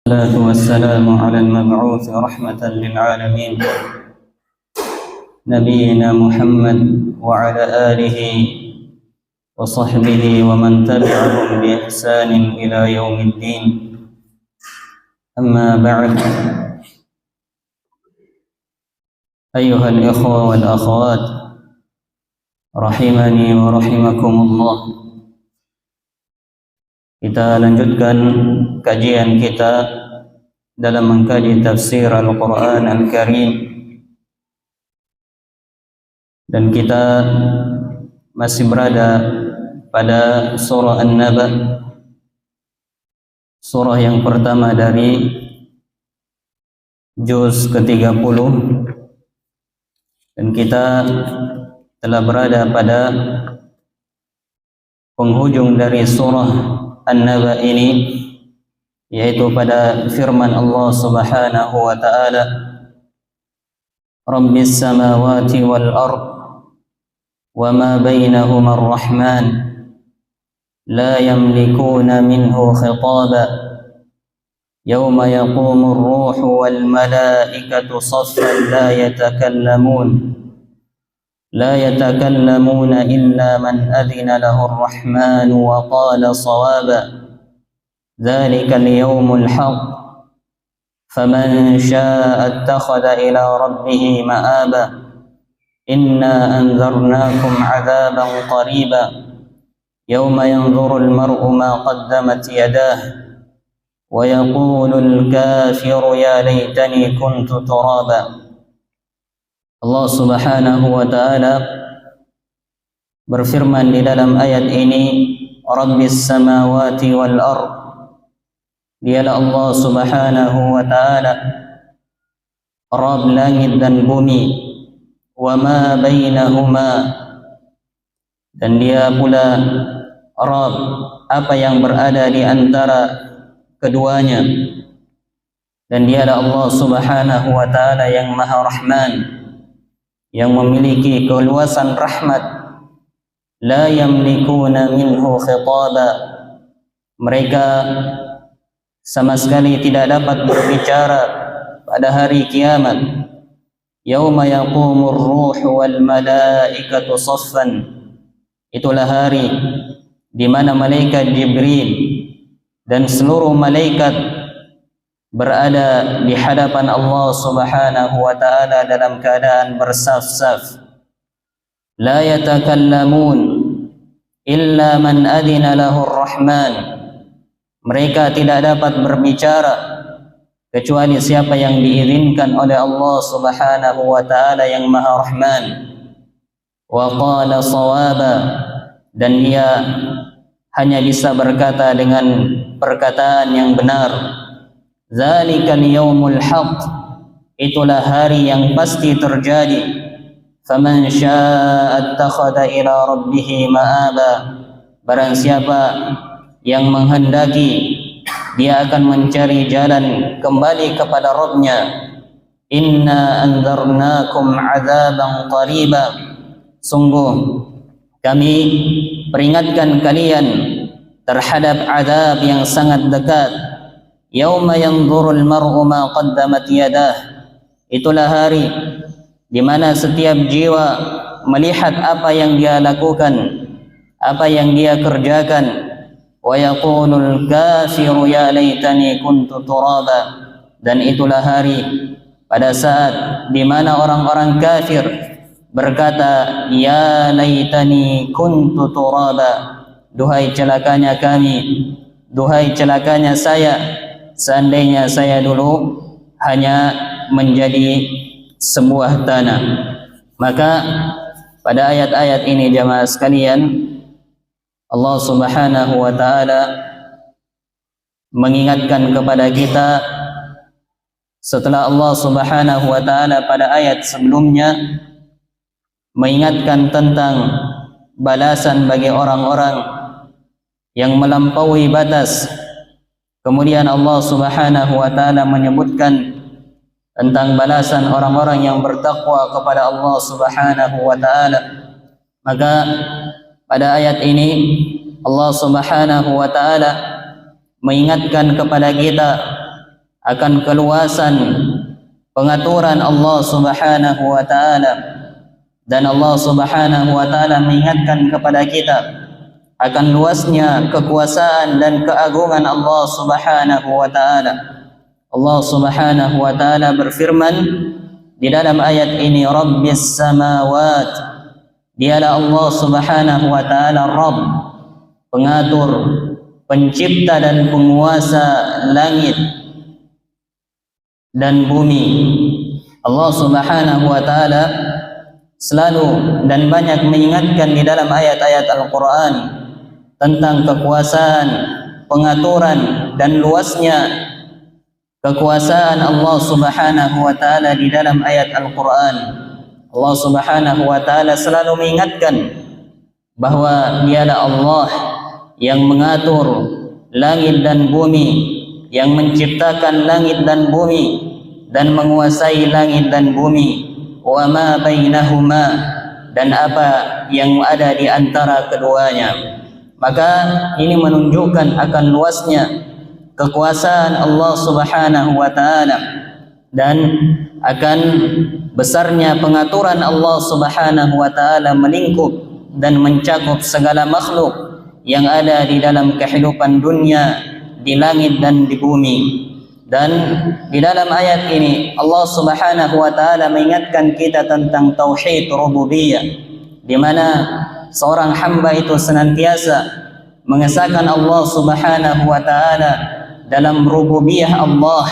والصلاة والسلام على المبعوث رحمة للعالمين نبينا محمد وعلى آله وصحبه ومن تبعهم بإحسان إلى يوم الدين. أما بعد، أيها الإخوة والأخوات rahimani wa rahimakumullah. Kita lanjutkan kajian kita dalam mengkaji tafsir Al-Quran Al-Karim, dan kita masih berada pada surah An-Naba, surah yang pertama dari juz ke-30, dan kita telah berada pada penghujung dari surah An-Naba ini, yaitu pada firman Allah Subhanahu wa ta'ala, Rabbis samawati wal ard wa ma bainahuma ar-Rahman la yamlikuna minhu khitaba yawma yaqumu ar-ruhu wal malaikatu saffan لا يتكلمون إلا من أذن له الرحمن وقال صوابا ذلك اليوم الحق فمن شاء اتخذ إلى ربه مآبا إنا أنذرناكم عذابا قريبا يوم ينظر المرء ما قدمت يداه ويقول الكافر يا ليتني كنت ترابا. Allah Subhanahu wa ta'ala berfirman di dalam ayat ini, Rabbis samawati wal ard, dialah Allah Subhanahu wa ta'ala Rabb langit dan bumi, wa ma bainahuma, dan dia pula Rabb apa yang berada di antara keduanya, dan dialah Allah Subhanahu wa ta'ala yang Maha Rahman, yang memiliki keluasan rahmat. La yamlikuna minhu khitaba, mereka sama sekali tidak dapat berbicara pada hari kiamat. Yauma yaqumur ruhu wal malaikatu saffan, itulah hari di mana malaikat Jibril dan seluruh malaikat berada di hadapan Allah Subhanahu wa ta'ala dalam keadaan bersaf-saf. La yatakallamun illa man adina lahu ar-Rahman, mereka tidak dapat berbicara kecuali siapa yang diizinkan oleh Allah Subhanahu wa ta'ala yang Maha Rahman. Wa qala sawaba, dan dia hanya bisa berkata dengan perkataan yang benar. Zalikal yaumul haq, itulah hari yang pasti terjadi. Faman syaa'a attakhadha ila rabbih ma'aba, barang siapa yang menghendaki, dia akan mencari jalan kembali kepada Rabbnya. Inna anzarnakum azaban qariba, sungguh kami peringatkan kalian terhadap azab yang sangat dekat. Yauma yanzurul mar'u ma qaddamat yadah, itulah hari di mana setiap jiwa melihat apa yang dia lakukan, apa yang dia kerjakan. Wa yaqulul kafiru ya laitani kuntu turaba, dan itulah hari pada saat di mana orang-orang kafir berkata, ya laitani kuntu turaba, duhai celakanya kami, duhai celakanya saya, seandainya saya dulu hanya menjadi sebuah tanah. Maka pada ayat-ayat ini jamaah sekalian, Allah Subhanahu wa ta'ala mengingatkan kepada kita, setelah Allah Subhanahu wa ta'ala pada ayat sebelumnya mengingatkan tentang balasan bagi orang-orang yang melampaui batas. Kemudian Allah Subhanahu wa ta'ala menyebutkan tentang balasan orang-orang yang bertakwa kepada Allah Subhanahu wa ta'ala. Maka pada ayat ini Allah Subhanahu wa ta'ala mengingatkan kepada kita akan keluasan pengaturan Allah Subhanahu wa taala, dan Allah Subhanahu wa taala mengingatkan kepada kita akan luasnya kekuasaan dan keagungan Allah Subhanahu wa taala. Allah Subhanahu wa taala berfirman di dalam ayat ini, Rabbis samawat, dialah Allah Subhanahu wa taala Rabb, pengatur, pencipta dan penguasa langit dan bumi. Allah Subhanahu wa taala selalu dan banyak mengingatkan di dalam ayat-ayat Al-Quran tentang kekuasaan, pengaturan dan luasnya kekuasaan Allah Subhanahu wa taala di dalam ayat Al-Quran. Allah Subhanahu wa taala selalu mengingatkan bahwa dialah Allah yang mengatur langit dan bumi, yang menciptakan langit dan bumi dan menguasai langit dan bumi, wa ma bainahuma, dan apa yang ada di antara keduanya. Maka ini menunjukkan akan luasnya kekuasaan Allah Subhanahu wa taala dan akan besarnya pengaturan Allah Subhanahu wa taala melingkup dan mencakup segala makhluk yang ada di dalam kehidupan dunia, di langit dan di bumi. Dan di dalam ayat ini Allah Subhanahu wa taala mengingatkan kita tentang tauhid rububiyah, di mana seorang hamba itu senantiasa mengesahkan Allah Subhanahu wa taala dalam rububiyah Allah,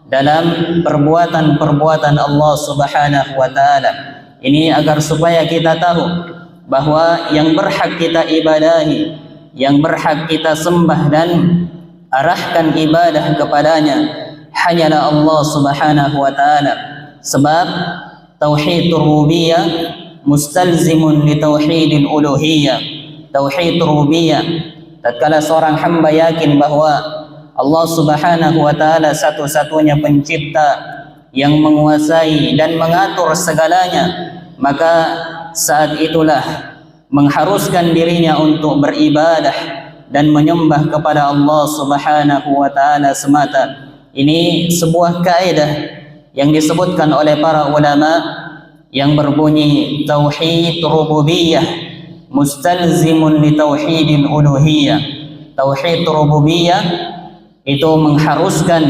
dalam perbuatan-perbuatan Allah Subhanahu wa taala. Ini agar supaya kita tahu bahwa yang berhak kita ibadahi, yang berhak kita sembah dan arahkan ibadah kepadanya hanyalah Allah Subhanahu wa taala. Sebab tauhid rububiyah mustalzimun li tauhidil uluhiyah. Tauhid rububiyah, tatkala seorang hamba yakin bahwa Allah Subhanahu wa taala satu-satunya pencipta yang menguasai dan mengatur segalanya, maka saat itulah mengharuskan dirinya untuk beribadah dan menyembah kepada Allah Subhanahu wa taala semata. Ini sebuah kaidah yang disebutkan oleh para ulama yang berbunyi tauhid rububiyah mustalzimun li tauhidil uluhiyah. Tauhid rububiyah itu mengharuskan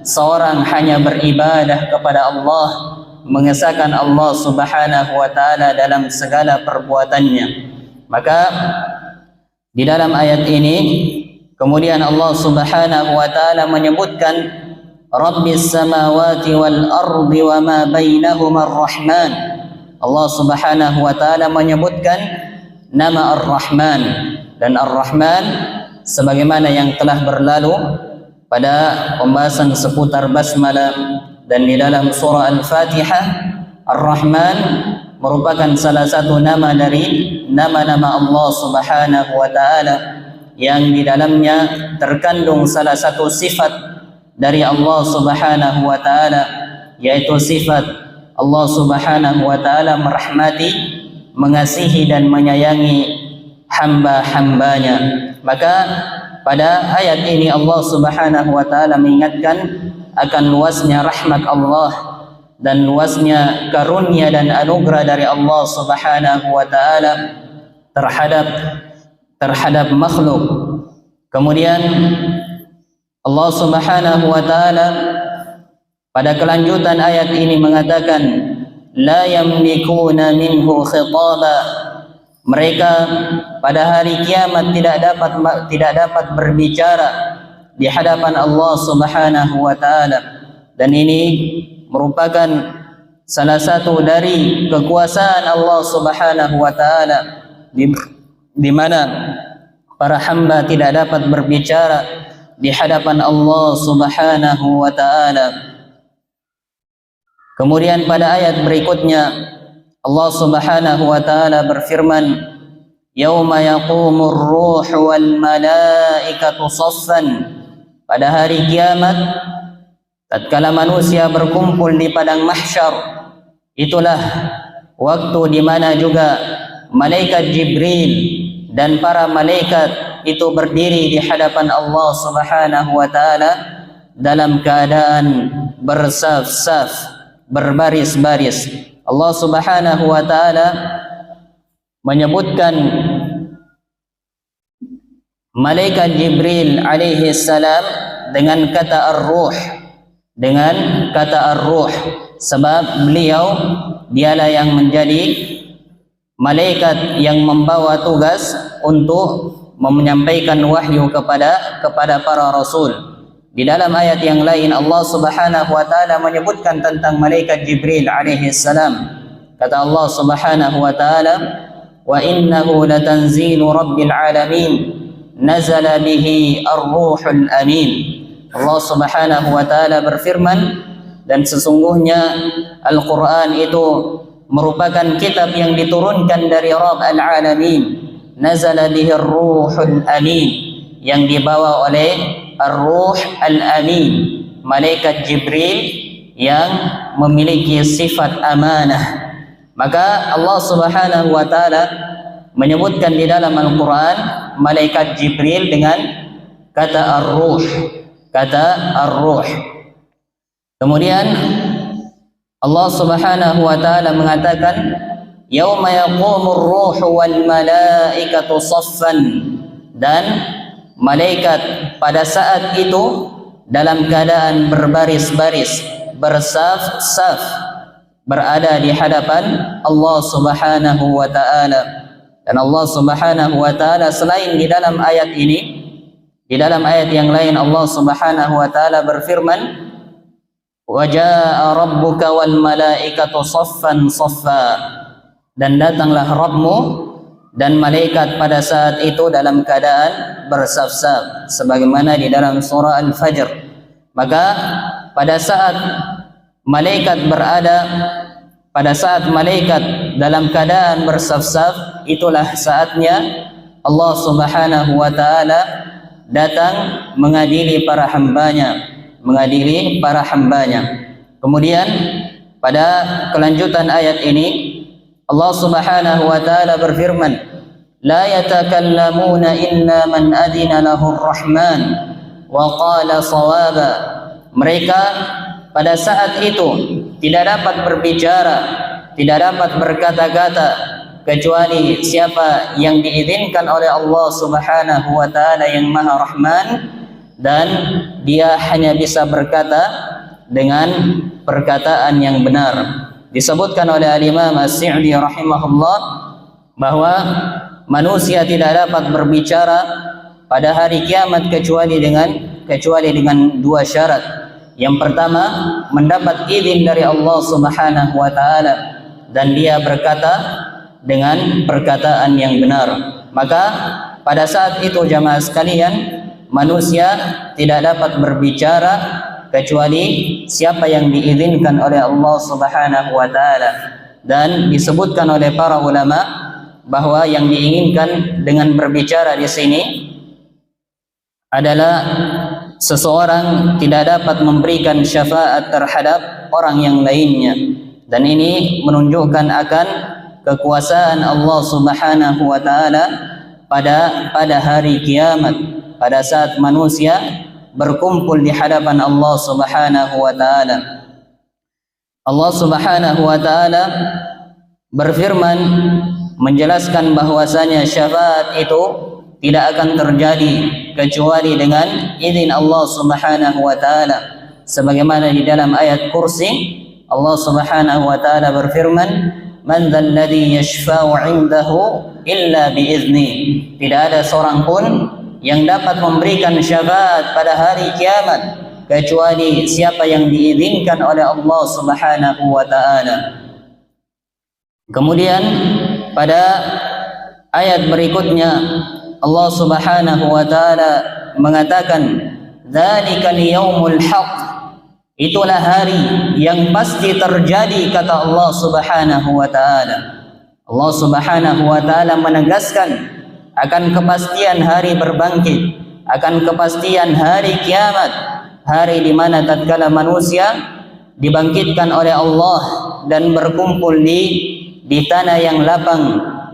seorang hanya beribadah kepada Allah, mengesahkan Allah Subhanahu wa taala dalam segala perbuatannya. Maka di dalam ayat ini kemudian Allah Subhanahu wa taala menyebutkan Rabbis samawati wal ardi wa ma bainahuma ar-Rahman. Allah Subhanahu wa taala menyebutkan nama Ar-Rahman, dan Ar-Rahman sebagaimana yang telah berlalu pada pembahasan seputar basmalah dan di dalam surah Al-Fatihah. Ar-Rahman merupakan salah satu nama dari nama-nama Allah Subhanahu wa taala yang di dalamnya terkandung salah satu sifat dari Allah Subhanahu wa taala, yaitu sifat Allah Subhanahu wa taala merahmati, mengasihi dan menyayangi hamba-hambanya. Maka pada ayat ini Allah Subhanahu wa taala mengingatkan akan luasnya rahmat Allah dan luasnya karunia dan anugerah dari Allah Subhanahu wa taala terhadap makhluk. Kemudian Allah Subhanahu wa taala pada kelanjutan ayat ini mengatakan la yamlikuna minhu khitaba. Mereka pada hari kiamat tidak dapat berbicara di hadapan Allah Subhanahu wa taala. Dan ini merupakan salah satu dari kekuasaan Allah Subhanahu wa taala di mana para hamba tidak dapat berbicara di hadapan Allah Subhanahu wa taala. Kemudian pada ayat berikutnya Allah Subhanahu wa taala berfirman, "Yauma yaqumur ruhu wal malaikatu saffan." Pada hari kiamat tatkala manusia berkumpul di padang mahsyar, itulah waktu di mana juga malaikat Jibril dan para malaikat itu berdiri di hadapan Allah Subhanahu wa taala dalam keadaan bersaf-saf, berbaris-baris. Allah Subhanahu wa taala menyebutkan malaikat Jibril alaihi salam dengan kata ar-ruh, sebab beliau dialah yang menjadi malaikat yang membawa tugas untuk menyampaikan wahyu kepada para rasul. Di dalam ayat yang lain Allah Subhanahu wa taala menyebutkan tentang malaikat Jibril alaihi salam. Kata Allah Subhanahu wa taala, "Wa innahu latanzilu rabbil alamin, nazala bihi ar-ruhul amin." Allah Subhanahu wa taala berfirman, dan sesungguhnya Al-Qur'an itu merupakan kitab yang diturunkan dari Rabb al-alamin. Nazala bihi ar-ruhul amin, yang dibawa oleh ar-ruh al-amin, malaikat Jibril yang memiliki sifat amanah. Maka Allah Subhanahu wa taala menyebutkan di dalam Al-Qur'an malaikat Jibril dengan kata ar-ruh, Kemudian Allah Subhanahu wa taala mengatakan, yauma yaqumur ruhu wal malaikatu saffan, dan malaikat pada saat itu dalam keadaan berbaris-baris, bersaf-saf, berada di hadapan Allah Subhanahu wa taala. Dan Allah Subhanahu wa taala selain di dalam ayat ini, di dalam ayat yang lain Allah Subhanahu wa taala berfirman, wa jaa rabbuka wal malaikatu saffan saffa, dan datanglah Rabbmu dan malaikat pada saat itu dalam keadaan bersaf-saf, sebagaimana di dalam surah Al-Fajr. Maka pada saat malaikat dalam keadaan bersaf-saf, itulah saatnya Allah Subhanahu wa taala datang mengadili para hambanya. Kemudian pada kelanjutan ayat ini Allah Subhanahu wa taala berfirman, la yatakallamuna illa man adina lahu ar-rahman wa qala shawaba. Mereka pada saat itu tidak dapat berbicara, tidak dapat berkata-kata, kecuali siapa yang diizinkan oleh Allah Subhanahu wa taala yang Maha Rahman, dan dia hanya bisa berkata dengan perkataan yang benar. Disebutkan oleh Al-Imam As-Sa'di rahimahullah bahwa manusia tidak dapat berbicara pada hari kiamat kecuali dengan dua syarat. Yang pertama, mendapat izin dari Allah Subhanahu wa taala dan dia berkata dengan perkataan yang benar. Maka pada saat itu jamaah sekalian, manusia tidak dapat berbicara kecuali siapa yang diizinkan oleh Allah Subhanahu wa taala. Dan disebutkan oleh para ulama bahwa yang diinginkan dengan berbicara di sini adalah seseorang tidak dapat memberikan syafaat terhadap orang yang lainnya. Dan ini menunjukkan akan kekuasaan Allah Subhanahu wa taala pada hari kiamat, pada saat manusia berkumpul di hadapan Allah Subhanahu wa taala. Allah Subhanahu wa taala berfirman menjelaskan bahwasanya syafaat itu tidak akan terjadi kecuali dengan izin Allah Subhanahu wa taala. Sebagaimana di dalam ayat Kursi Allah Subhanahu wa taala berfirman, man dzal ladzi yashfa'u 'indahu illa bi'izni. Tidak ada seorang pun yang dapat memberikan syafaat pada hari kiamat kecuali siapa yang diizinkan oleh Allah Subhanahu wa taala. Kemudian pada ayat berikutnya Allah Subhanahu wa taala mengatakan, dzalikal yaumul haq, itulah hari yang pasti terjadi, kata Allah Subhanahu wa taala. Allah Subhanahu wa taala menegaskan akan kepastian hari berbangkit, akan kepastian hari kiamat, hari di mana tatkala manusia dibangkitkan oleh Allah dan berkumpul di tanah yang lapang,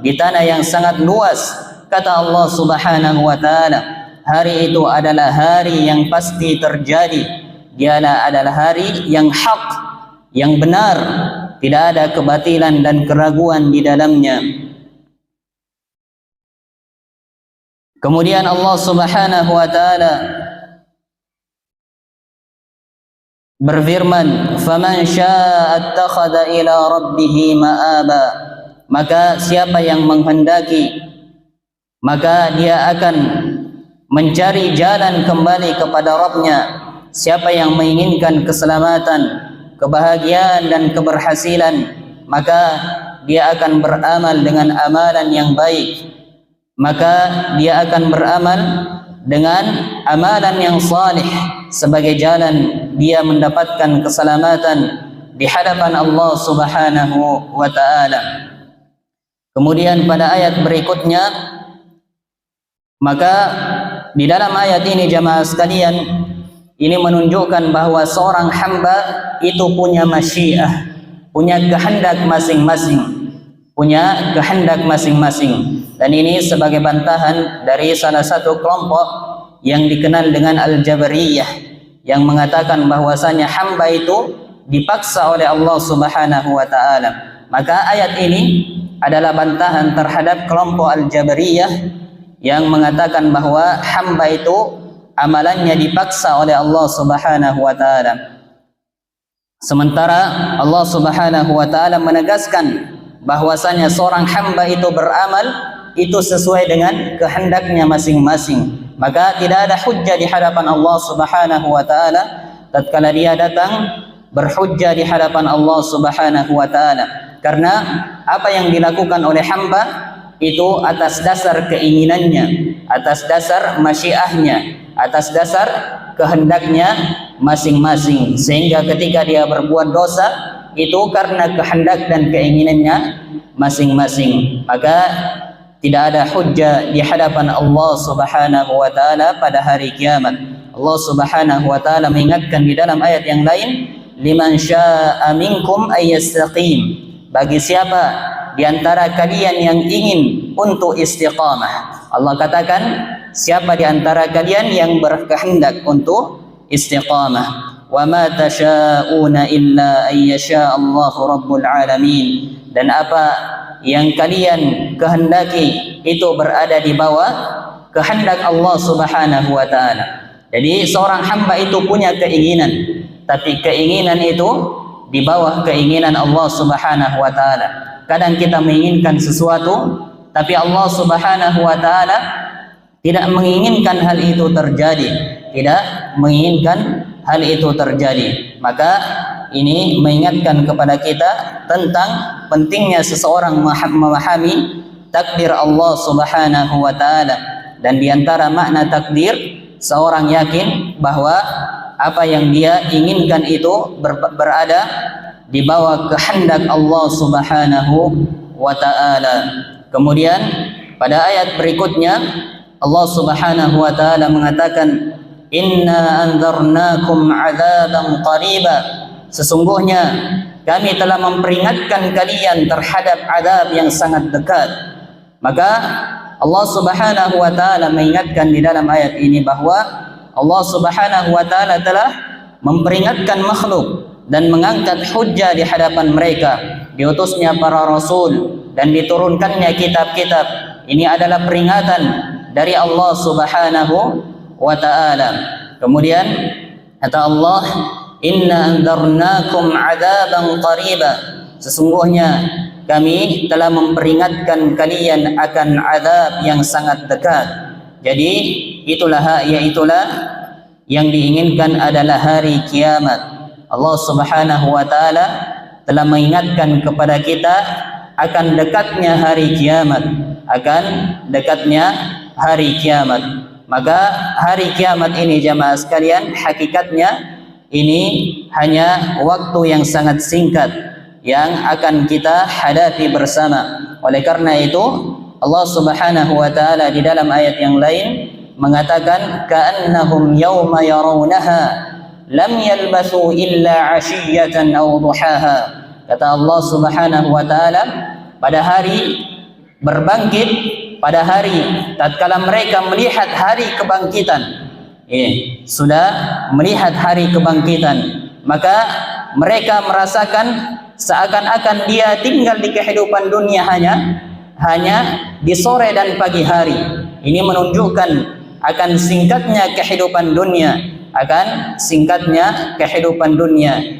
di tanah yang sangat luas. Kata Allah Subhanahu wa taala, hari itu adalah hari yang pasti terjadi, dia adalah hari yang hak, yang benar, tidak ada kebatilan dan keraguan di dalamnya. Kemudian Allah Subhanahu wa taala berfirman, "Faman syaa'a attakhadha ila rabbih ma'aba." Maka siapa yang menghendaki, maka dia akan mencari jalan kembali kepada Rabb-Nya. Siapa yang menginginkan keselamatan, kebahagiaan dan keberhasilan, maka dia akan beramal dengan amalan yang baik. Maka dia akan beramal dengan amalan yang salih sebagai jalan dia mendapatkan keselamatan di hadapan Allah Subhanahu wa taala. Kemudian pada ayat berikutnya, maka di dalam ayat ini jamaah sekalian, ini menunjukkan bahwa seorang hamba itu punya masyiah, punya kehendak masing-masing, punya kehendak masing-masing. Dan ini sebagai bantahan dari salah satu kelompok yang dikenal dengan Al-Jabariyah, yang mengatakan bahwasanya hamba itu dipaksa oleh Allah Subhanahu wa taala. Maka ayat ini adalah bantahan terhadap kelompok Al-Jabariyah yang mengatakan bahwa hamba itu amalannya dipaksa oleh Allah Subhanahu wa taala. Sementara Allah Subhanahu wa taala menegaskan bahwasanya seorang hamba itu beramal itu sesuai dengan kehendaknya masing-masing. Maka tidak ada hujjah di hadapan Allah Subhanahu wa taala tatkala dia datang berhujjah di hadapan Allah Subhanahu wa taala, karena apa yang dilakukan oleh hamba itu atas dasar keinginannya, atas dasar masyiahnya, atas dasar kehendaknya masing-masing. Sehingga ketika dia berbuat dosa itu karena kehendak dan keinginannya masing-masing. Maka tidak ada hujjah di hadapan Allah Subhanahu wa taala pada hari kiamat. Allah Subhanahu wa taala mengingatkan di dalam ayat yang lain, liman syaa'a minkum ayyastaqim, bagi siapa di antara kalian yang ingin untuk istiqamah. Allah katakan, siapa di antara kalian yang berkehendak untuk istiqamah. Wa ma tasyaa'una illa ayyasha Allahu rabbul alamin. Dan apa yang kalian kehendaki itu berada di bawah kehendak Allah Subhanahu wa taala. Jadi seorang hamba itu punya keinginan, tapi keinginan itu di bawah keinginan Allah Subhanahu wa taala. Kadang kita menginginkan sesuatu, tapi Allah Subhanahu wa taala tidak menginginkan hal itu terjadi, tidak menginginkan hal itu terjadi. Maka ini mengingatkan kepada kita tentang pentingnya seseorang memahami takdir Allah Subhanahu wa taala. Dan di antara makna takdir, seorang yakin bahwa apa yang dia inginkan itu berada di bawah kehendak Allah Subhanahu wa taala. Kemudian pada ayat berikutnya Allah Subhanahu wa taala mengatakan, inna anzarnakum 'adzaban qariba, sesungguhnya kami telah memperingatkan kalian terhadap azab yang sangat dekat. Maka Allah Subhanahu wa taala mengingatkan di dalam ayat ini bahwa Allah Subhanahu wa taala telah memperingatkan makhluk dan mengangkat hujjah di hadapan mereka, diutusnya para rasul dan diturunkannya kitab-kitab. Ini adalah peringatan dari Allah Subhanahu wa ta'ala. Kemudian kata Allah, inna anzarnakum 'adzaban qariba, sesungguhnya kami telah memperingatkan kalian akan azab yang sangat dekat. Jadi itulah yang diinginkan adalah hari kiamat. Allah Subhanahu wa taala telah mengingatkan kepada kita akan dekatnya hari kiamat, akan dekatnya hari kiamat. Maka hari kiamat ini jamaah sekalian, hakikatnya ini hanya waktu yang sangat singkat yang akan kita hadapi bersama. Oleh karena itu Allah Subhanahu wa taala di dalam ayat yang lain mengatakan, ka'annahum yawma yarawnaha lam yalbathu illa 'ashiyatan aw duhaha. Kata Allah Subhanahu wa taala, pada hari berbangkit, pada hari tatkala mereka melihat hari kebangkitan, sudah melihat hari kebangkitan, maka mereka merasakan seakan-akan dia tinggal di kehidupan dunia hanya di sore dan pagi hari. Ini menunjukkan akan singkatnya kehidupan dunia,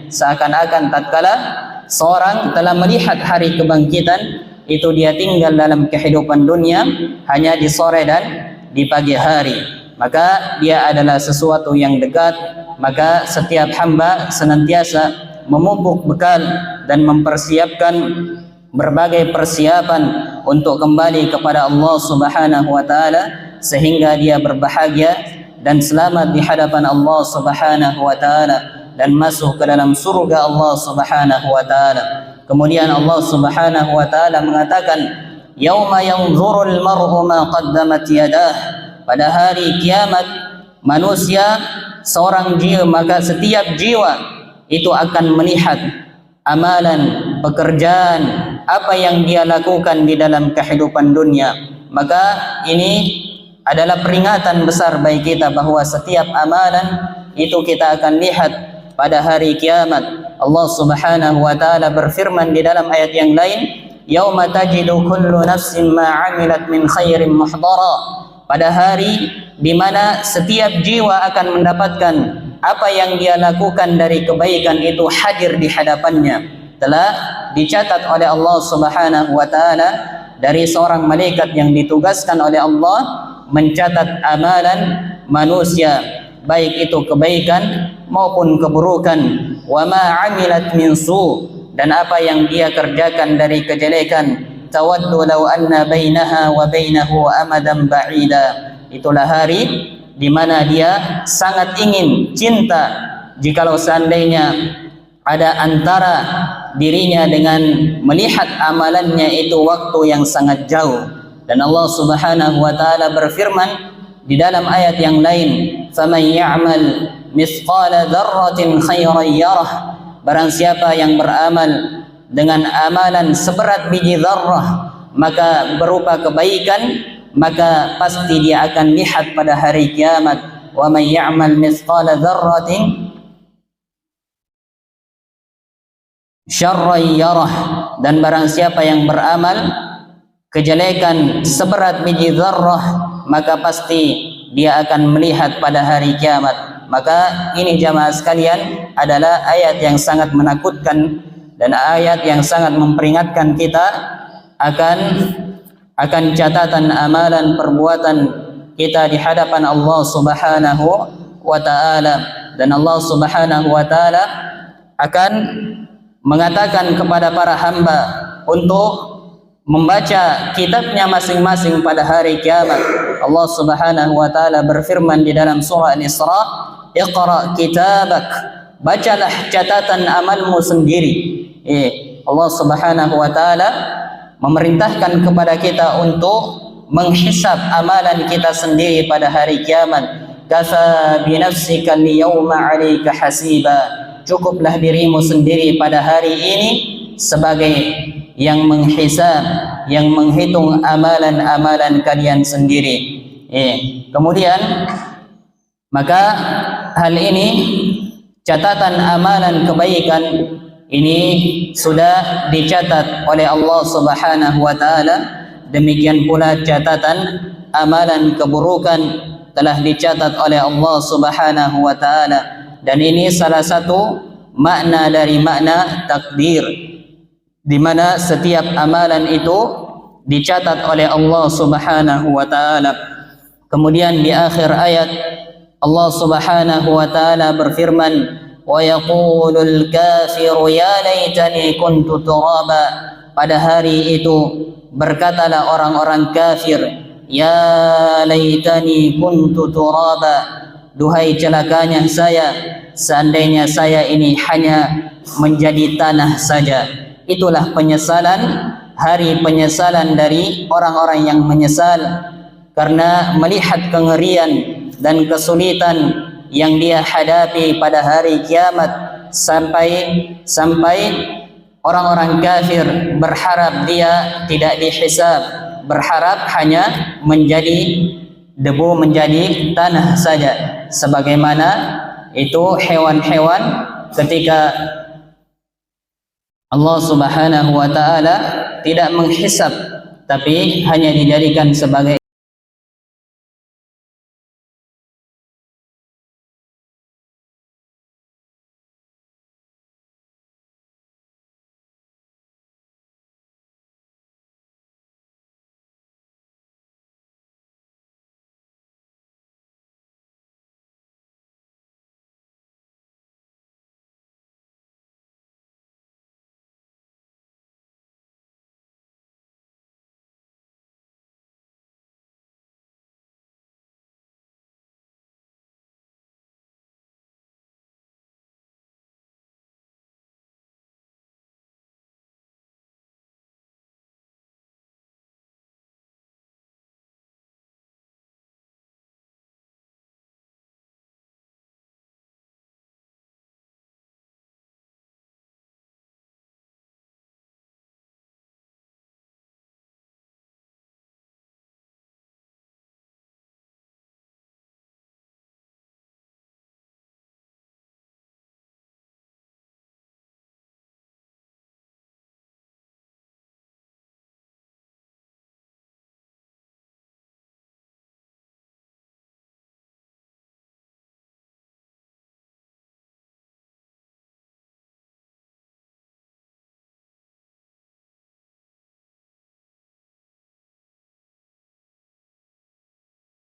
seakan-akan tatkala seorang telah melihat hari kebangkitan, itu dia tinggal dalam kehidupan dunia hanya di sore dan di pagi hari. Maka dia adalah sesuatu yang dekat. Maka setiap hamba senantiasa memupuk bekal dan mempersiapkan berbagai persiapan untuk kembali kepada Allah Subhanahu wa taala, sehingga dia berbahagia dan selamat di hadapan Allah Subhanahu wa taala dan masuk ke dalam surga Allah Subhanahu wa taala. Kemudian Allah Subhanahu wa taala mengatakan, yauma yanzurul mar'u ma qaddamat yadah. Pada hari kiamat manusia, seorang jiwa, maka setiap jiwa itu akan melihat amalan, pekerjaan, apa yang dia lakukan di dalam kehidupan dunia. Maka ini adalah peringatan besar bagi kita bahwa setiap amalan itu kita akan lihat pada hari kiamat. Allah Subhanahu wa taala berfirman di dalam ayat yang lain, yauma tajidu kullu nafsin ma 'amilat min khairin muhdara. Pada hari di mana setiap jiwa akan mendapatkan apa yang dia lakukan dari kebaikan itu hadir di hadapannya. Telah dicatat oleh Allah Subhanahu wa taala dari seorang malaikat yang ditugaskan oleh Allah mencatat amalan manusia, baik itu kebaikan maupun keburukan. Wa ma 'amilat min su', dan apa yang dia kerjakan dari kejelekan. Tawaddu law anna bainaha wa bainahu amadan ba'ida. Itulah hari di mana dia sangat ingin, cinta, jikalau seandainya ada antara dirinya dengan melihat amalannya itu waktu yang sangat jauh. Dan Allah Subhanahu wa taala berfirman di dalam ayat yang lain, faman ya'mal mithqala dzarratin khairan yarah. Barang siapa yang beramal dengan amalan seberat biji zarrah, maka berupa kebaikan, maka pasti dia akan lihat pada hari kiamat. Wa may ya'mal mithqala dzarratin syarran yarah. Dan barang siapa yang beramal kejelekan seberat biji zarrah, maka pasti dia akan melihat pada hari kiamat. Maka ini jamaah sekalian adalah ayat yang sangat menakutkan dan ayat yang sangat memperingatkan kita akan catatan amalan perbuatan kita di hadapan Allah Subhanahu wa taala. Dan Allah Subhanahu wa taala akan mengatakan kepada para hamba untuk membaca kitabnya masing-masing pada hari kiamat. Allah Subhanahu wa taala berfirman di dalam surah Al-Isra, "Iqra kitabak." Bacalah catatan amalmu sendiri. Allah Subhanahu wa taala memerintahkan kepada kita untuk menghisab amalan kita sendiri pada hari kiamat. Kafa bi nafsika al-yawma 'alaika hasiba. Cukuplah dirimu sendiri pada hari ini sebagai yang menghisab, yang menghitung amalan-amalan kalian sendiri. Kemudian maka hal ini, catatan amalan kebaikan ini sudah dicatat oleh Allah Subhanahu wa taala. Demikian pula catatan amalan keburukan telah dicatat oleh Allah Subhanahu wa taala. Dan ini salah satu makna dari makna takdir, di mana setiap amalan itu dicatat oleh Allah Subhanahu wa taala. Kemudian di akhir ayat Allah Subhanahu wa taala berfirman, wa yaqulul kafiru ya laitani kuntu turaba. Pada hari itu berkatalah orang-orang kafir, ya laitani kuntu turaba. Duhai celakanya saya, seandainya saya ini hanya menjadi tanah saja. Itulah penyesalan, hari penyesalan dari orang-orang yang menyesal karena melihat kengerian dan kesulitan yang dia hadapi pada hari kiamat, sampai orang-orang kafir berharap dia tidak dihisab, berharap hanya menjadi debu, menjadi tanah saja. sebagaimana itu hewan-hewan ketika Allah Subhanahu wa taala tidak menghisab, tapi hanya dijadikan sebagai